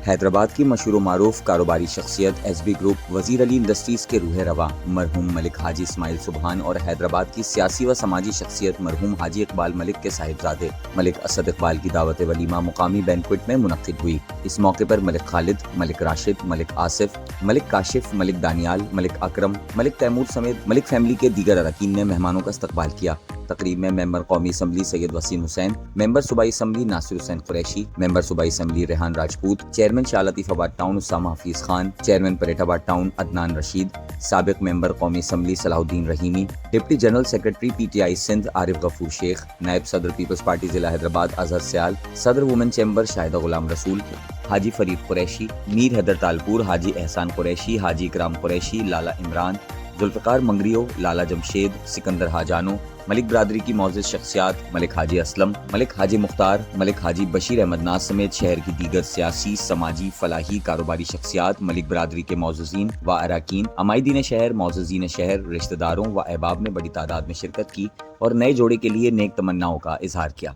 हैदराबाद की मशहूर मारूफ कारोबारी शख्सियत एसबी ग्रुप, वजीर अली इंडस्ट्रीज के रूह रवा मरहूम मलिक हाजी इस्माइल सुबहान और हैदराबाद की सियासी व समाजी शख्सियत मरहूम हाजी इकबाल मलिक के साहिबजादे मलिक असद इकबाल की दावत वलीमा मुकामी बैंक्वेट में मुनक्किद हुई। इस मौके पर मलिक खालिद, मलिक राशिद, मलिक आसिफ, मलिक काशिफ, मलिक दानियाल, मलिक अकरम, मलिक तैमूर समेत मलिक फैमिली के दीगर अरकान ने मेहमानों का इस्तकबाल किया। तकरीब में मेंबर कौमी असम्बली सैयद वसीम हुसैन, मेंबर सूबाई असम्बली नासिर हुसैन कुरैशी, मेंबर सूबाई assembly Rehan Rajput, chairman Shah Latifabad town Usama Hafeez Khan, chairman Paretabad town Adnan Rasheed, साबिक मेंबर कौमी assembly Salahuddin Rahimi, deputy general secretary PTI Sindh Arif Ghafoor Sheikh, नायब सदर पीपल्स पार्टी जिला हैदराबाद अजहर सयाल, सदर वुमेन चैम्बर शाहिदा गुलाम रसूल, हाजी फरीद कुरैशी, मीर हैदर तालपुर, हाजी एहसान कुरैशी, हाजी इकराम कुरैशी, लाला इमरान, जुल्फ़िकार मंगरियो, लाला जमशेद, सिकंदर हाजानो, मलिक बरादरी की मौजूद शख्सियात मलिक हाजी असलम, मलिक हाजी मुख्तार, मलिक हाजी बशीर अहमद नाज समेत शहर की दीगर सियासी, समाजी, फलाही, कारोबारी शख्सियात, मलिक बरादरी के मौजूदीन व अरकान, अमायदीन शहर, मौजूदीन शहर, रिश्तेदारों व अहबाब ने बड़ी तादाद में शिरकत की और नए जोड़े के लिए नेक तमन्नाओं का इजहार किया।